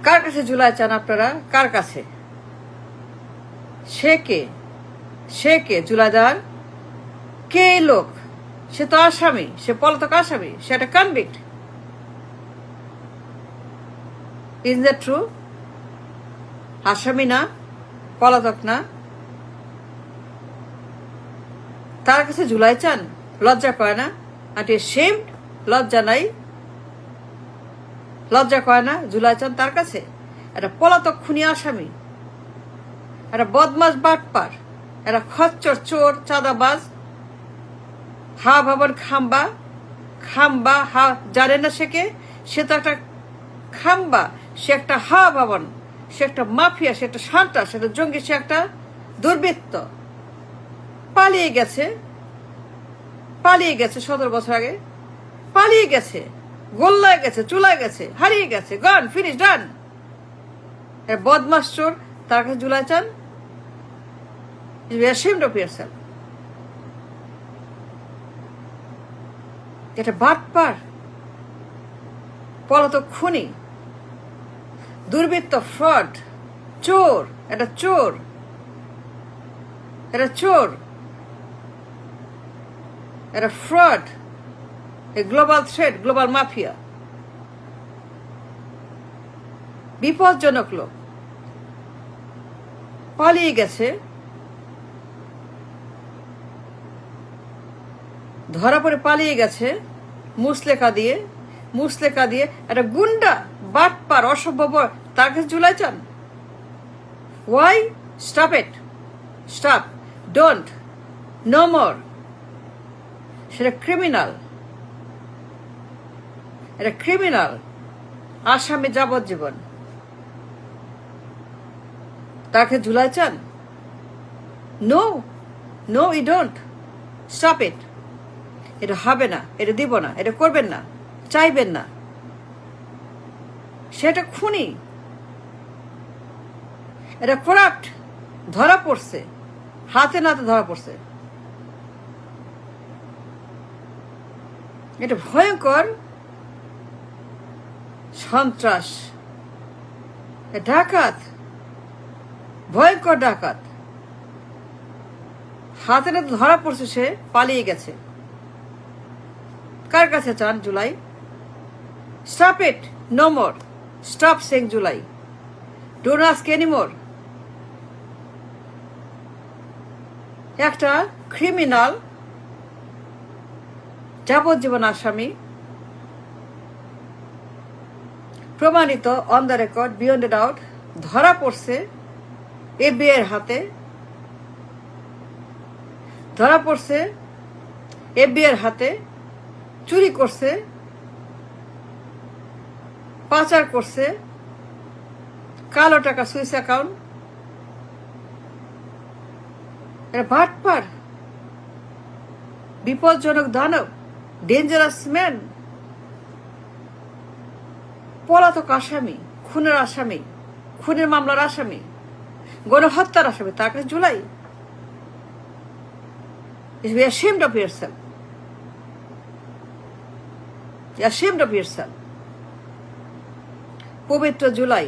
কার কাছে ঝুলাই চান আপনারা? কার কাছে? সে কে? সে কে জুলাইদার? কে এই লোক? সে তো আসামি, সে পলাতক আসামি, সে একটা কনভিক্ট। Is that true? আসামি না, পলাতক না, তার কাছে ঝুলাই চান? লজ্জা করে না? Aunty shamed? লজ্জা নাই? লজ্জা করে না? ঝুলাই চান তার কাছে? একটা পলাতক খুনি আসামি, একটা বদমাস বাটপার, একটা খচ্চর চোর চাঁদাবাজ, হা ভবন খাম্বা। খাম্বা হা জানে না সে কে? সে তো একটা খাম্বা, সে একটা হা ভবন, সে একটা মাফিয়া, সে একটা সন্ত্রাস, সে একটা জঙ্গি, সে একটা দুর্বৃত্ত। পালিয়ে গেছে, পালিয়ে গেছে 17 বছর আগে, পালিয়ে গেছে, গোল্লায় গেছে, চুলায় গেছে, হারিয়ে গেছে, গান ফিনিশ ডান। বদমাস চোর, তার কাছে ঝুলাই চান? ashamed of yourself. এটা বাটপার, পলাতক খুনি, দুর্বৃত্ত, ফ্রড, চোর, এটা চোর, এটা চোর, এটা ফ্রড, এ গ্লোবাল থ্রেট, গ্লোবাল মাফিয়া, বিপজ্জনক লোক। পালিয়ে গেছে, ধরা পড়ে পালিয়ে গেছে মুসলেখা দিয়ে, মুসলেখা দিয়ে একটা গুন্ডা, বাটপার, অসভ্য, তার কাছে ঝুলাই চান? Why? Stop it, stop, don't, no more. সেটা ক্রিমিনাল, এটা ক্রিমিনাল, আসামি যাবজ্জীবন। তাকে ঝুলাই চান? No, no you don't, stop it. এটা হবে না, এটা দিব না, এটা করবেন না, চাইবেন না। সেটা খুনি, এটা করাপ্ট, ধরা পড়ছে, হাতে নাতে ধরা পড়ছে। এটা ভয়ঙ্কর সন্ত্রাস, ডাকাত, ভয়ঙ্কর ডাকাত, হাতে নাতে ধরা পড়ছে, সে পালিয়ে গেছে। কার কাছে চান July? Stop it, no more, stop saying July, don't ask anymore. একটা ক্রিমিনাল, যাবজ্জীবন আসামি, প্রমাণিত, on the record, beyond a doubt, ধরা পড়ছে FBI এর হাতে, ধরা পড়ছে FBI এর হাতে, চুরি করছে, পাচার করছে, কালো টাকা, সুইস অ্যাকাউন্ট। এটা বাটপার, বিপজ্জনক দানব, ডেঞ্জারাস ম্যান, পলাতক আসামি, খুনের আসামি, খুনের মামলার আসামি, গণহত্যার আসামি, তার কাছে ঝুলাই? Be ashamed of yourself. Ashamed of yourself. পবিত্র জুলাই,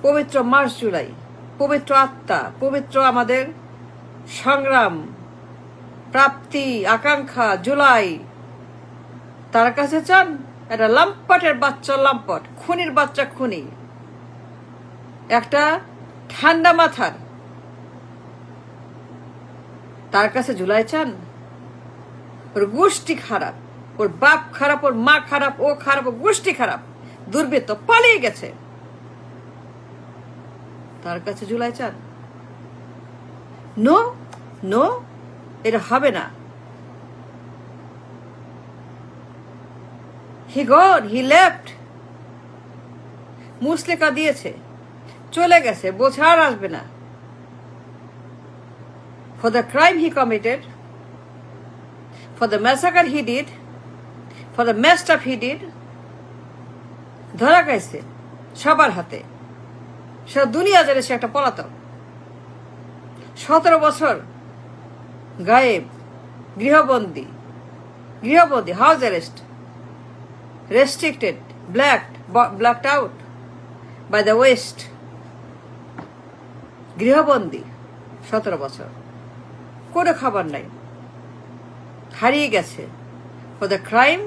পবিত্র মাস জুলাই, পবিত্র আত্মা, পবিত্র আমাদের সংগ্রাম, প্রাপ্তি, আকাঙ্ক্ষা জুলাই, তার কাছে চান? একটা লাম্পটের বাচ্চা লাম্পট, খুনির বাচ্চা খুনি, একটা ঠান্ডা মাথার, তার কাছে ঝুলাই চান? ওর গোষ্ঠী খারাপ, ওর বাপ খারাপ, ওর মা খারাপ, ও খারাপ, ও গোষ্ঠী খারাপ, দুর্বৃত্ত, পালিয়ে গেছে, তার কাছে ঝুলাই চান? নো, নো, এটা হবে না। হি গন, হি লেফট, মুসলেখা দিয়েছে, চলে গেছে, বোঝা আর আসবে না। For the crime he committed, for the massacre he did, for the messed up he did, ধরা গেছে সবার হাতে, সারা দুনিয়া জানে সে একটা পলাতক। 17 বছর গায়েব, গৃহবন্দী, house arrest, restricted, blacked out, by the west, গৃহবন্দী 17 বছর, কোনো খবর নাই, হারিয়ে গেছে। For the crime,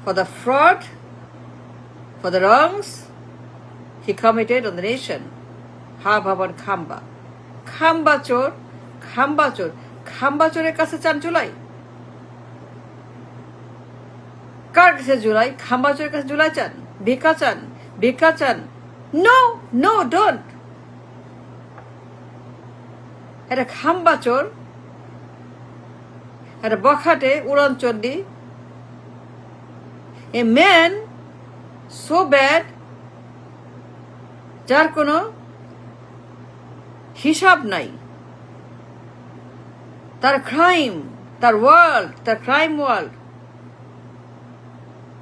for the fraud, for the wrongs he committed on the nation. Hawa Bhaban খাম্বা, খাম্বা চোর, খাম্বা চোর, খাম্বা চোরের কাছে চান জুলাই? কার কাছে জুলাই? খাম্বা চোরের কাছে জুলাই চান? ভিক্ষা চান? ভিক্ষা চান? No, no, don't. একটা খাম্বা চোর, একটা বখাটে উড়নচণ্ডী, এ ম্যান সো ব্যাড, যার কোনো হিসাব নাই। তার ক্রাইম, তার ওয়ার্ল্ড, তার ক্রাইম ওয়ার্ল্ড,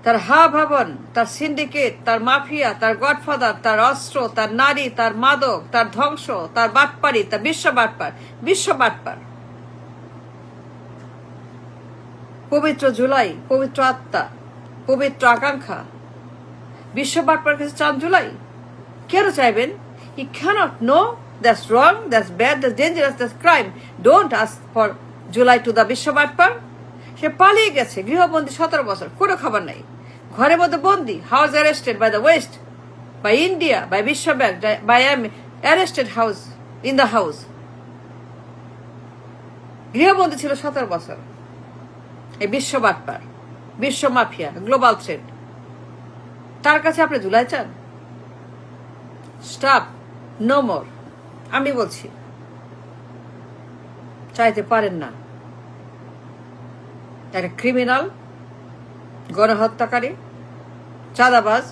তার হা ভবন, তার সিন্ডিকেট, তার মাফিয়া, তার গডফাদার, তার অস্ত্র, তার নারী, তার মাদক, তার ধ্বংস, তার বাটপাড়ি, তার বিশ্ব বাটপার, বিশ্ব বাটপার। পবিত্র জুলাই, পবিত্র আত্মা, পবিত্র আকাঙ্ক্ষা, বিশ্ব বাটপার কাছে চান জুলাই? কেন চাইবেন? You cannot know that's wrong, that's bad, that's dangerous, that's crime. Don't ask for July to the বিশ্ব বাটপার। সে পালিয়ে গেছে, গৃহবন্দী 17 বছর, কোনো খবর নাই, ঘরের মধ্যে বন্দী, house arrested by the west, by India, by বিশ্ব bank, by arrested house in the house. গৃহবন্দী ছিল 17 বছর। এই বিশ্ব বাটপার, বিশ্ব মাফিয়া, গ্লোবাল থ্রেড, তার কাছে আপনি জুলাই চান? Stop, no more. আমি বলছি চাইতে পারেন না। একটা ক্রিমিনাল, গণহত্যাকারী, চাঁদাবাজ,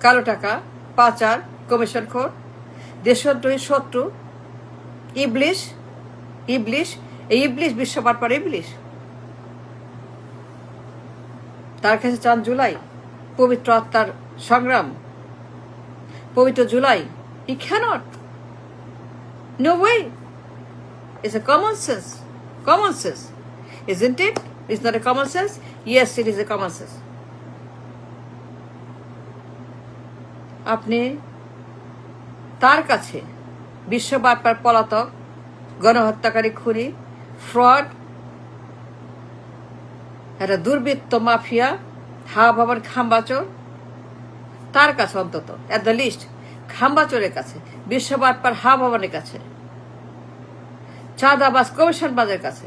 কালো টাকা পাচার, কমিশনখোর, দেশদ্রোহী, শত্রু, ইবলিশ, ইবলিশ, এই ইবলিশ বিশ্ব বাটপার ইবলিশ, তার কাছে চান জুলাই? পবিত্র আত্মার সংগ্রাম, পবিত্র July. He cannot. No way. It's a common sense. Common sense. Isn't it? It's not a common sense? Yes, it is a common sense. আপনি তার কাছে বিশ্ব বাটপার, পলাতক, গণহত্যাকারী, খুনি, ফ্রড, একটা দুর্বৃত্ত মাফিয়া, হা ভবন খাম্বাচোর, তার কাছে অন্তত এট দ্য লিস্ট, খাম্বাচোরের কাছে, বিশ্ব বাটপার হা ভবনের কাছে, চাঁদাবাজ কমিশনবাজের কাছে,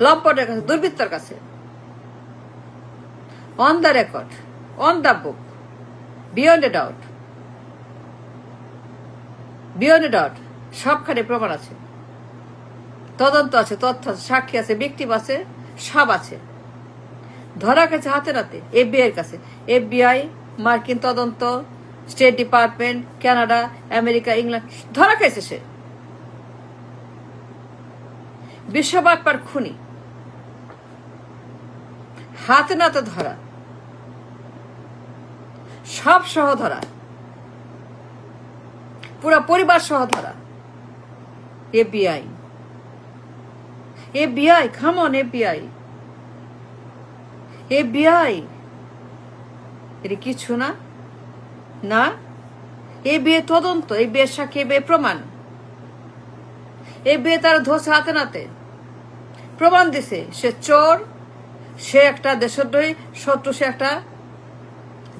লম্পটের কাছে, দুর্বৃত্তর কাছে, on the record, on the book, beyond a doubt, beyond a doubt, সবখানে প্রমাণ আছে, তদন্ত আছে, তথ্য আছে, সাক্ষী আছে, ভিকটিম আছে, সব আছে। ধরা গেছে হাতে নাতে FBI এর কাছে। FBI, মার্কিন তদন্ত, state department, Canada, America, England, ধরা খাইছে সে। বিশ্ব বাটপার খুনি, হাতে নাতে ধরা, সব সহ ধরা, পুরো পরিবার সহ ধরা। FBI, FBI, come on FBI, FBI, এটা কিছু না, না। FBI তদন্ত, FBI সাক্ষী, FBI প্রমাণ, FBI তারা ধরছে হাতে নাতে, প্রমাণ দিছে সে চোর, সে একটা দেশদ্রোহী, শত্রু, সে একটা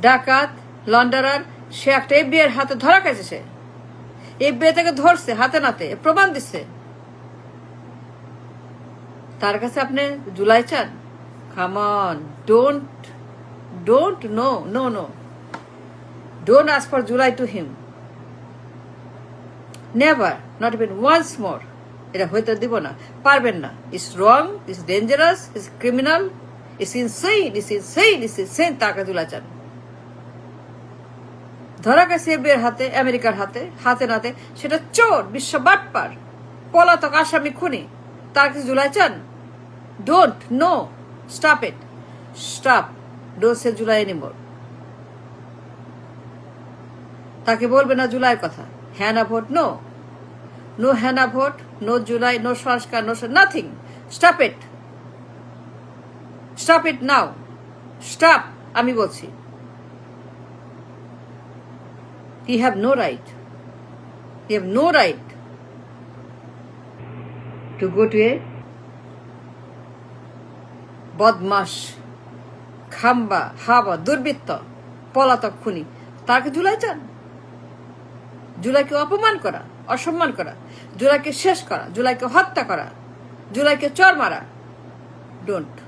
ডাকাত, লন্ডারার, সে একটা FBI এর হাতে ধরা খাইছে। সে FBI তাকে ধরছে হাতে নাতে, প্রমাণ দিছে। তার কাছে আপনি জুলাই চান? Come on, don't, no. Don't ask for July to him. Never, not even once more. এটা হইতে দিব না, পারবেন না। It's wrong, it's dangerous, it's criminal, it's insane, তার কাছে জুলাই চান? ধরা গেছে FBI হাতে, আমেরিকার হাতে, হাতে নাতে, সেটা চোর, বিশ্ব বাটপার, পলাতক, আসামি, খুনি, তার কাছে জুলাই চান? Don't, no. Stop it. Stop. Don't say July anymore. তাকে বলবে না জুলাইয়ের কথা। হ্যাঁ না ভোট, নো। নো হ্যাঁ না ভোট, নো জুলাই, নো সংস্কার, no nothing. Stop it. Stop it now. Stop. আমি বলছি। You have no right. You have no right to go to a বদমাস, খাম্বা, হাবা, দুর্বৃত্ত, পলাতক খুনি তাকে জুলাই চান? জুলাইকে অপমান করা, অসম্মান করা, জুলাইকে শেষ করা, জুলাইকে হত্যা করা, জুলাইকে চর মারা? ডোন্ট।